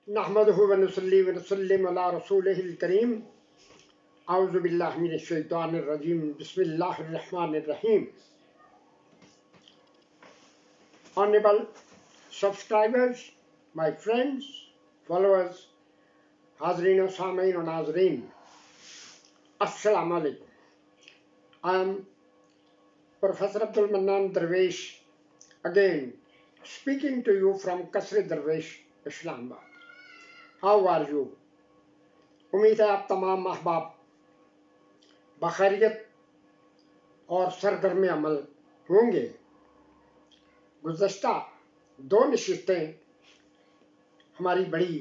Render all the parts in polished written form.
नहमदुहु व नुसल्ली व नुसल्लिम अला रसूलिहिल करीम। औज़ु बिल्लाहि मिनश शैतानिर रजीम। बिस्मिल्लाहिर रहमानिर रहीम। Honorable subscribers, my friends, followers, हाज़रीन व सामीन व नाज़रीन, अस्सलामु अलैकुम। I am Professor Abdul Mannan Darwish again speaking to you from Kasri Darwish, Islamabad. How are you? उम्मीद है आप तमाम अहबाब बखैरियत और सरगर्म अमल होंगे। गुज़श्ता 2 नशिस्तें हमारी बड़ी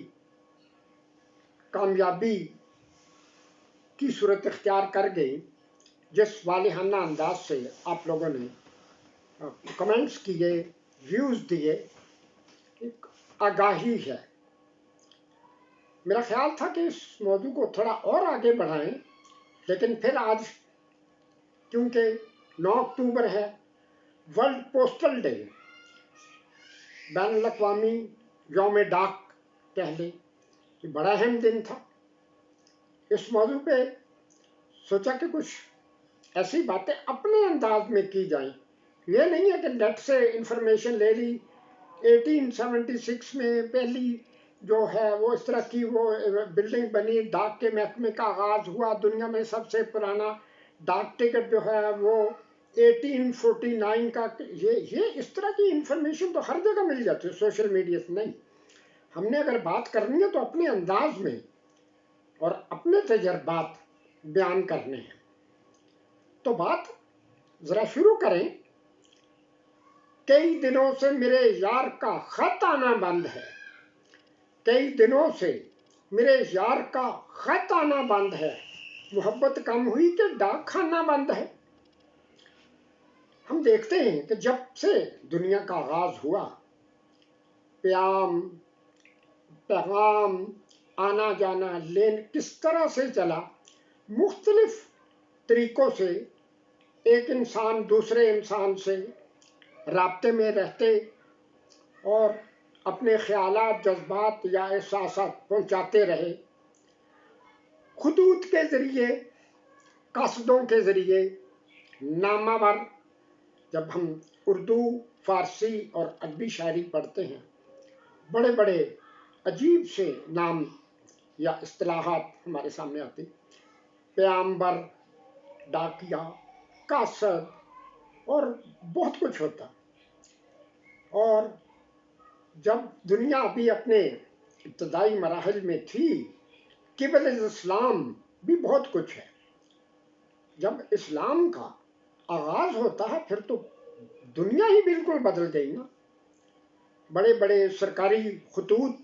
कामयाबी की सूरत इख्तियार कर गई, जिस वालिहाना अंदाज से आप लोगों ने कमेंट्स किए, व्यूज़ दिए, एक आगाही है। मेरा ख्याल था कि इस मौजू को थोड़ा और आगे बढ़ाएं, लेकिन फिर आज क्योंकि 9 अक्टूबर है, वर्ल्ड पोस्टल डे, बैनुल अक़वामी यौम डाक कह लें, ये बड़ा अहम दिन था। इस मौजू पे सोचा कि कुछ ऐसी बातें अपने अंदाज में की जाएं। ये नहीं है कि नेट से इंफॉर्मेशन ले ली, 1876 में पहली जो है वो इस तरह की वो बिल्डिंग बनी, डाक के महकमे का आगाज़ हुआ, दुनिया में सबसे पुराना डाक टिकट जो है वो 1849 का। ये इस तरह की इंफॉर्मेशन तो हर जगह मिल जाती है, सोशल मीडिया से नहीं। हमने अगर बात करनी है तो अपने अंदाज में और अपने तजर्बात बयान करने हैं। तो बात ज़रा शुरू करें। कई दिनों से मेरे यार का खत आना बंद है, कई दिनों से मेरे यार का खत आना बंद है, मोहब्बत कम हुई कि डाक खाना बंद है। हम देखते हैं कि जब से दुनिया का आगाज़ हुआ, पैगाम आना जाना लेन किस तरह से चला, मुख्तलिफ तरीक़ों से एक इंसान दूसरे इंसान से राब्ते में रहते और अपने ख़यालात, जज्बात या एहसासात पहुँचाते रहे। खुतूत के ज़रिए, कस्दों के ज़रिए, नामावर। जब हम उर्दू, फ़ारसी और अरबी शायरी पढ़ते हैं, बड़े बड़े अजीब से नाम या इस्तिलाहात हमारे सामने आते। पैगंबर, डाकिया, कासद और बहुत कुछ होता। और जब दुनिया अभी अपने इब्तदाई मराहिल में थी, क़िबल इस्लाम भी बहुत कुछ है। जब इस्लाम का आगाज़ होता है फिर तो दुनिया ही बिल्कुल बदल गई ना। बड़े बड़े सरकारी खतूत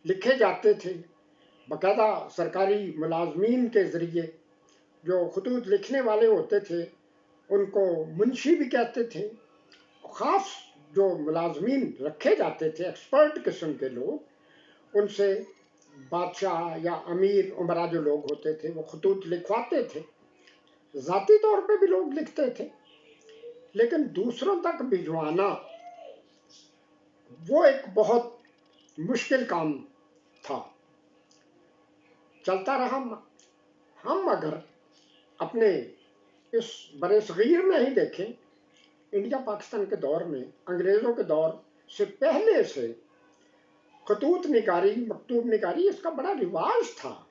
लिखे जाते थे, बाकायदा सरकारी मुलाजमीन के ज़रिए। जो खतूत लिखने वाले होते थे उनको मुंशी भी कहते थे। ख़ास जो मुलाजमीन रखे जाते थे, एक्सपर्ट किस्म के लोग, उनसे बादशाह या अमीर उमरा जो लोग होते थे वो खतूत लिखवाते थे। ज़ाती तौर पे भी लोग लिखते थे, लेकिन दूसरों तक भिजवाना वो एक बहुत मुश्किल काम था। चलता रहा। हम अगर अपने इस बरे सगीर में ही देखें, इंडिया पाकिस्तान के दौर में, अंग्रेज़ों के दौर से पहले से खतूत निगारी, मकतूब निगारी, इसका बड़ा रिवाज था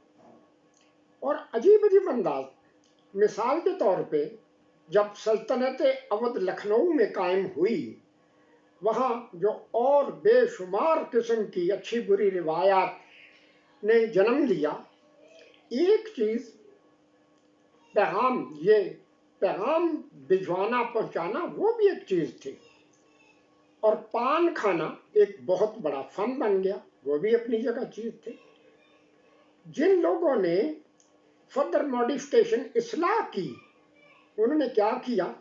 और अजीब अजीब अंदाज। मिसाल के तौर पे जब सल्तनत अवध लखनऊ में कायम हुई, वहाँ जो और बेशुमार किस्म की अच्छी बुरी रिवायात ने जन्म लिया। एक चीज़ पैगाम भिजवाना, पहुँचाना, वो भी एक चीज़ थी। और पान खाना एक बहुत बड़ा फन बन गया, वो भी अपनी जगह चीज़ थी। जिन लोगों ने फर्दर मॉडिफिकेशन, इस्लाह की, उन्होंने क्या किया।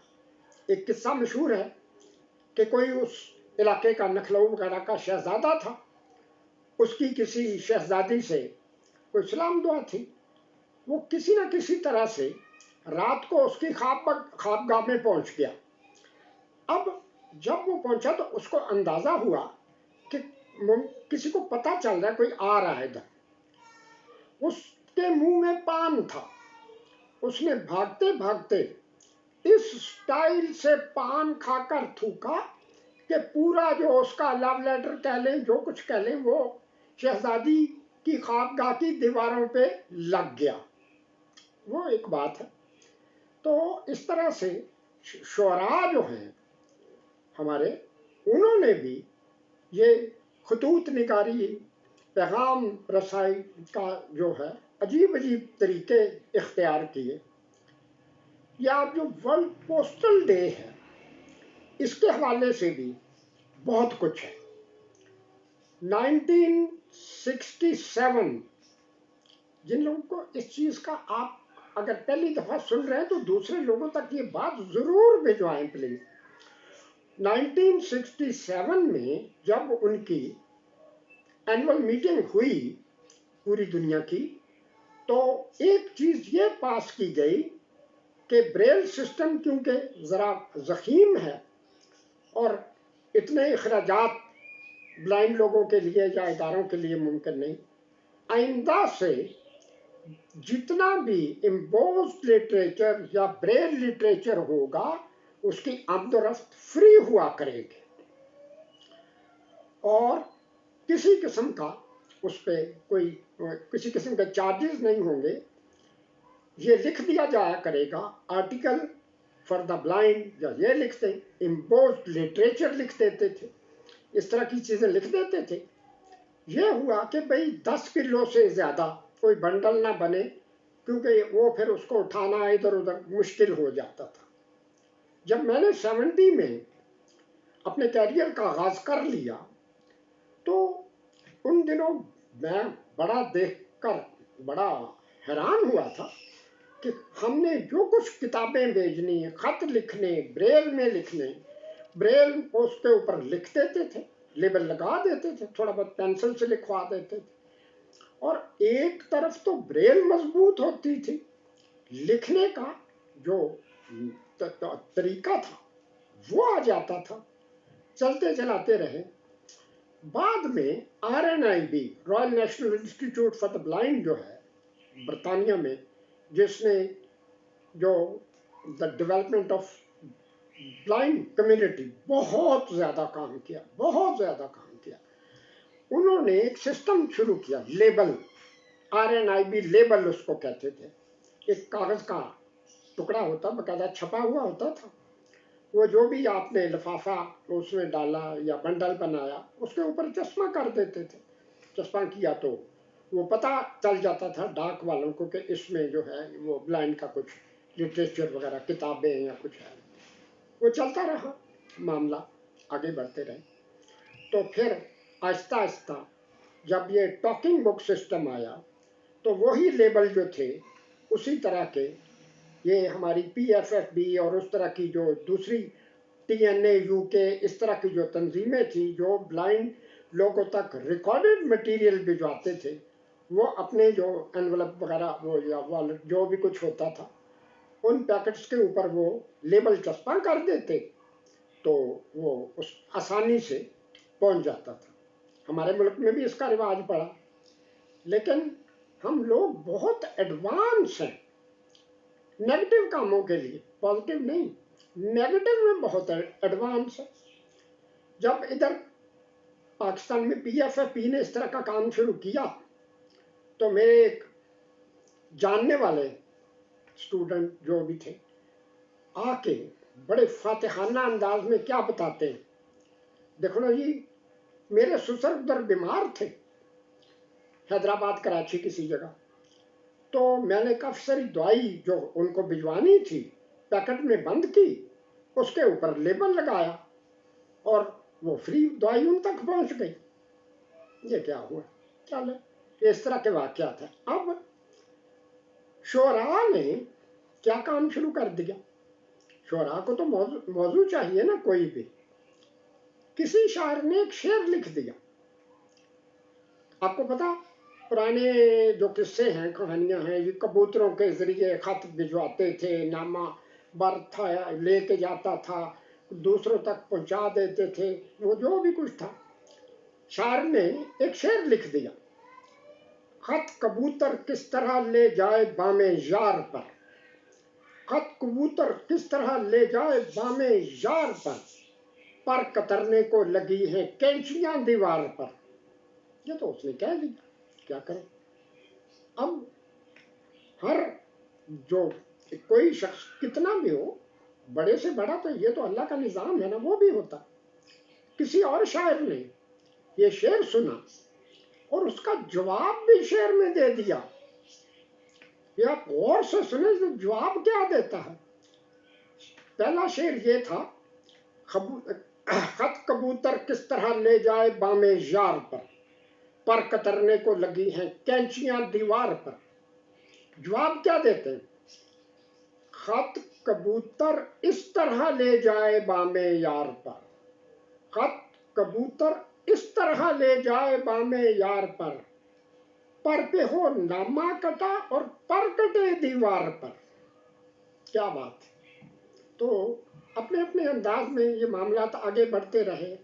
एक किस्सा मशहूर है कि कोई उस इलाके का, नखलऊ वगैरह का शहजादा था, उसकी किसी शहजादी से कोई सलाम दुआ थी। वो किसी न किसी तरह से रात को उसकी ख्वाबगाह में पहुंच गया। अब जब वो पहुंचा तो उसको अंदाज़ा हुआ कि किसी को पता चल रहा है कोई आ रहा है इधर, उसके मुंह में पान था, उसने भागते भागते इस स्टाइल से पान खाकर थूका कि पूरा जो उसका लव लेटर कह लें, जो कुछ कह लें, वो शहजादी की ख्वाबगाह की दीवारों पे लग गया। वो एक बात है। तो इस तरह से शुअरा जो हैं हमारे, उन्होंने भी ये खतूत निगारी, पैगाम रसाई का जो है अजीब अजीब तरीके इख्तियार किए। या जो वर्ल्ड पोस्टल डे है, इसके हवाले से भी बहुत कुछ है। 1967, जिन लोगों को इस चीज़ का, आप अगर पहली दफ़ा सुन रहे हैं तो दूसरे लोगों तक ये बात ज़रूर भिजवाएं प्लीज़। 1967 में जब उनकी एनुअल मीटिंग हुई पूरी दुनिया की, तो एक चीज़ ये पास की गई कि ब्रेल सिस्टम क्योंकि ज़रा ज़ख़ीम है और इतने अखराजात ब्लाइंड लोगों के लिए या इदारों के लिए मुमकिन नहीं, आइंदा से जितना भी इम्पोज्ड लिटरेचर या ब्रेल लिटरेचर होगा उसकी आमदोरफ्त फ्री हुआ करेगी और किसी किस्म का उस पर किसी किस्म के चार्जेस नहीं होंगे। ये लिख दिया जाया करेगा आर्टिकल फॉर द ब्लाइंड, या ये लिखते इम्पोज्ड लिटरेचर लिख देते थे, इस तरह की चीज़ें लिख देते थे। ये हुआ कि भाई 10 किलो से ज़्यादा कोई बंडल ना बने, क्योंकि वो फिर उसको उठाना इधर उधर मुश्किल हो जाता था। जब मैंने 70 में अपने कैरियर का आगाज़ कर लिया तो उन दिनों मैं बड़ा देखकर बड़ा हैरान हुआ था कि हमने जो कुछ किताबें भेजनी, खत लिखने, ब्रेल में लिखने, ब्रेल उसके ऊपर लिख देते थे, लेबल लगा देते थे, थोड़ा बहुत पेंसिल से लिखवा देते थे, और एक तरफ तो ब्रेल मजबूत होती थी, लिखने का जो तरीका था वो आ जाता था, चलते चलाते रहे। बाद में RNIB, royal national institute for the blind जो है बरतानिया में, जिसने जो the development of blind community बहुत ज़्यादा काम किया, बहुत ज़्यादा काम किया, उन्होंने एक सिस्टम शुरू किया, लेबल, RNIB लेबल उसको कहते थे। एक कागज़ का टुकड़ा होता, बाकायदा छपा हुआ होता था, वो जो भी आपने लिफाफा उसमें डाला या बंडल बनाया उसके ऊपर चश्मा कर देते थे। चश्मा किया तो वो पता चल जाता था डाक वालों को कि इसमें जो है वो ब्लाइंड का कुछ लिटरेचर वगैरह किताबें या कुछ है। वो चलता रहा, मामला आगे बढ़ते रहे। तो फिर आहिस्ता आहिस्ता जब ये टॉकिंग बुक सिस्टम आया तो वही लेबल जो थे उसी तरह के ये हमारी PFFB और उस तरह की जो दूसरी TNA UK, इस तरह की जो तंजीमें थी जो ब्लाइंड लोगों तक रिकॉर्डेड मटेरियल भिजवाते थे, वो अपने जो एनवलप वगैरह वो या वॉलेट जो भी कुछ होता था उन पैकेट्स के ऊपर वो लेबल चस्पा कर देते, तो वो उस आसानी से पहुंच जाता था। हमारे मुल्क में भी इसका रिवाज पड़ा, लेकिन हम लोग बहुत एडवांस हैं नेगेटिव कामों के लिए, पॉजिटिव नहीं, नेगेटिव में बहुत एडवांस है। जब इधर पाकिस्तान में PFFP ने इस तरह का काम शुरू किया तो मेरे एक जानने वाले स्टूडेंट जो भी थे आके बड़े फातिहाना अंदाज में क्या बताते हैं, देखो ना जी, मेरे ससुर उधर बीमार थे हैदराबाद कराची किसी जगह, तो मैंने काफ़ी सारी दवाई जो उनको भिजवानी थी पैकेट में बंद की, उसके ऊपर लेबल लगाया और वो फ्री दवाई उन तक पहुंच गई। ये क्या हुआ? चले, इस तरह के वाक़यात हैं। अब शुअरा ने क्या काम शुरू कर दिया? शुअरा को तो मौजू चाहिए ना कोई भी। किसी शायर ने एक शेर लिख दिया, आपको पता पुराने जो किस्से हैं, कहानियां हैं, ये कबूतरों के जरिए खत भिजवाते थे, नामा बर्थ था लेके जाता था, दूसरों तक पहुंचा देते थे, वो जो भी कुछ था। شاعر نے ایک شعر لکھ دیا، خط کبوتر کس طرح لے جائے بام یار پر، خط کبوتر کس طرح لے جائے بام یار پر کترنے کو لگی ہیں کینچیاں دیوار پر۔ یہ تو اس نے کہہ دیا، کیا کرے؟ اب ہر جو کوئی شخص کتنا بھی ہو، بڑے سے بڑا تو یہ تو اللہ کا نظام ہے نا، وہ بھی ہوتا۔ کسی اور شاعر نے یہ شعر سنا اور اس کا جواب بھی شعر میں دے دیا۔ یہ آپ غور سے سنیں کہ جواب کیا دیتا ہے۔ پہلا شعر یہ تھا، خط کبوتر کس طرح لے جائے بام یار پر کترنے کو لگی ہیں کینچیاں دیوار پر۔ جواب کیا دیتے ہیں؟ خط کبوتر اس طرح لے جائے بام یار پر، خط کبوتر اس طرح لے جائے بام یار پر پہ ہو نامہ کٹا اور پر کٹے دیوار پر۔ کیا بات ہے! تو اپنے اپنے انداز میں یہ معاملات آگے بڑھتے رہے۔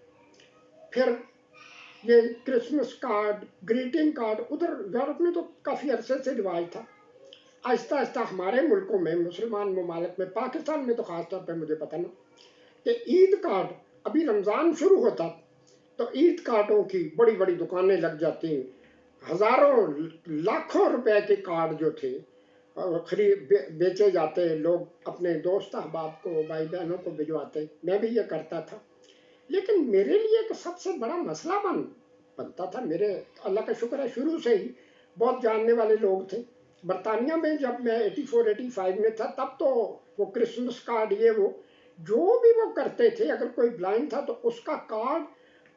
پھر یہ کرسمس کارڈ، گریٹنگ کارڈ، ادھر یورپ میں تو کافی عرصے سے رواج تھا۔ آہستہ آہستہ ہمارے ملکوں میں، مسلمان ممالک میں، پاکستان میں تو خاص طور پہ مجھے پتہ نا کہ عید کارڈ، ابھی رمضان شروع ہوتا تو عید کارڈوں کی بڑی بڑی دکانیں لگ جاتی، ہزاروں لاکھوں روپے کے کارڈ جو تھے بیچے جاتے، لوگ اپنے دوست احباب کو، بھائی بہنوں کو بھجواتے۔ میں بھی یہ کرتا تھا، لیکن میرے لیے ایک سب سے بڑا مسئلہ بنتا تھا۔ میرے اللہ کا شکر ہے شروع سے ہی بہت جاننے والے لوگ تھے۔ برطانیہ میں جب میں 84-85 میں تھا، تب تو وہ کرسمس کارڈ یہ وہ جو بھی وہ کرتے تھے، اگر کوئی بلائنڈ تھا تو اس کا کارڈ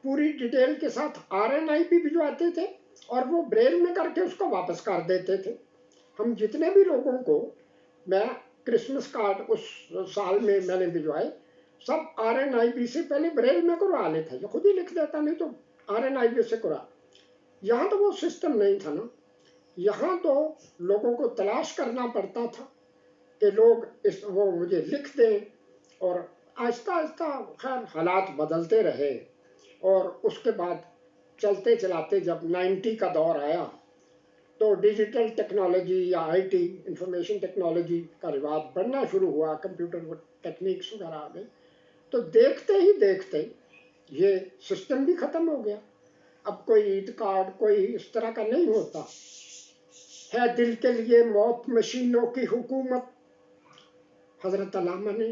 پوری ڈیٹیل کے ساتھ RNI بھی بھجواتے تھے اور وہ بریل میں کر کے اس کو واپس کر دیتے تھے۔ ہم جتنے بھی لوگوں کو میں کرسمس کارڈ اس سال میں نے بھجوائے، سب RNI سے پہلے بریل میں کروا لیتا، یہ خود ہی لکھ دیتا، نہیں تو RNI سے کروا۔ یہاں تو وہ سسٹم نہیں تھا نا، یہاں تو لوگوں کو تلاش کرنا پڑتا تھا کہ لوگ وہ مجھے لکھ دیں، اور آہستہ آہستہ خیر حالات بدلتے رہے، اور اس کے بعد چلتے چلاتے جب 90 کا دور آیا تو ڈیجیٹل ٹیکنالوجی یا IT انفارمیشن ٹیکنالوجی کا رواج بڑھنا شروع ہوا، کمپیوٹر ٹیکنیکس وغیرہ آ گئی، تو دیکھتے ہی دیکھتے یہ سسٹم بھی ختم ہو گیا۔ اب کوئی عید کارڈ کوئی اس طرح کا نہیں ہوتا۔ ہے دل کے لیے موت مشینوں کی حکومت، حضرت علامہ نے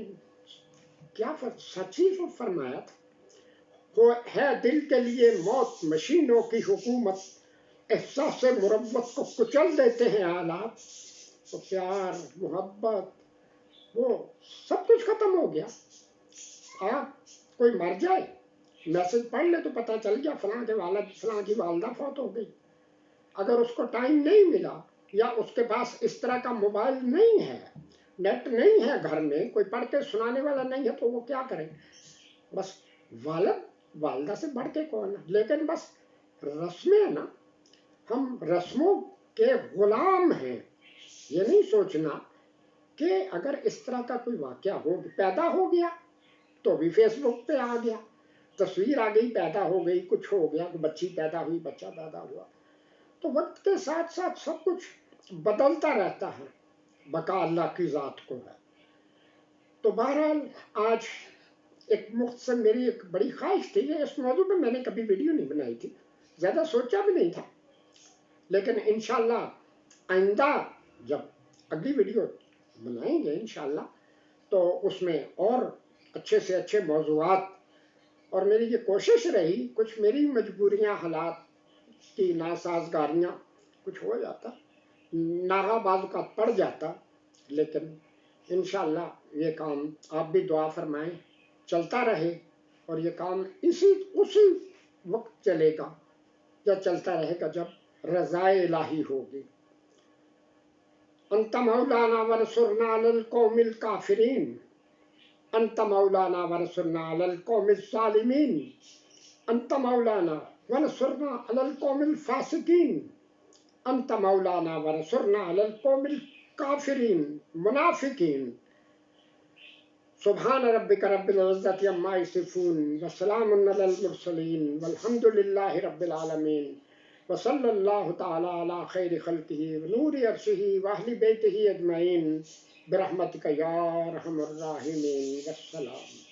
کیا سچی فرمایا تھا، ہے دل کے لیے موت مشینوں کی حکومت، احساس مربت کو کچل دیتے ہیں آلات، تو پیار محبت وہ سب کچھ ختم ہو گیا۔ آپ کوئی مر جائے، میسج پڑھ لے تو پتہ چل گیا فلاں کے والد فلاں کی والدہ فوت ہو گئی۔ اگر اس کو ٹائم نہیں ملا یا اس کے پاس اس طرح کا موبائل نہیں ہے، نیٹ نہیں ہے گھر میں، کوئی پڑھ کے سنانے والا نہیں ہے، تو وہ کیا کرے؟ بس والد والدہ سے بڑھ کے کون ہے؟ لیکن بس رسمیں ہیں نا، ہم رسموں کے غلام ہیں۔ یہ نہیں سوچنا کہ اگر اس طرح کا کوئی واقعہ پیدا ہو گیا تو بھی فیس بک پہ آ گیا، تصویر آ گئی، پیدا ہو گئی، کچھ ہو گیا، بچی پیدا ہوئی، بچہ پیدا ہوا، تو وقت کے ساتھ ساتھ سب کچھ بدلتا رہتا ہے، بقا اللہ کی ذات کو ہے۔ تو بہرحال آج ایک مختصر میری ایک بڑی خواہش تھی، اس موضوع پہ میں نے کبھی ویڈیو نہیں بنائی تھی، زیادہ سوچا بھی نہیں تھا، لیکن انشاءاللہ آئندہ جب اگلی ویڈیو بنائیں گے انشاءاللہ تو اس میں اور اچھے سے اچھے موضوعات، اور میری یہ کوشش رہی، کچھ میری مجبوریاں، حالات کی ناسازگاریاں، کچھ ہو جاتا، ناغہ بعض اوقات پڑ جاتا، لیکن انشاءاللہ یہ کام آپ بھی دعا فرمائیں چلتا رہے، اور یہ کام اسی وقت چلے گا یا چلتا رہے گا جب رضا الہی ہوگی۔ انت مولانا ورسرنا علی القوم الکافرین، انت مولانا ورسرنا علی القوم الظالمین، انت مولانا ونصرنا علی القوم الفاسقین، انت مولانا ورسرنا علی القوم الکافرین منافقین۔ سبحان ربک رب العزت عما یصفون وسلام علی المرسلین والحمد للہ رب العالمین وصلی اللہ تعالی علی خیر خلقہ ونور عرشہ واہل بیتہ اجمعین برحمتک یا ارحم الراحمین والسلام.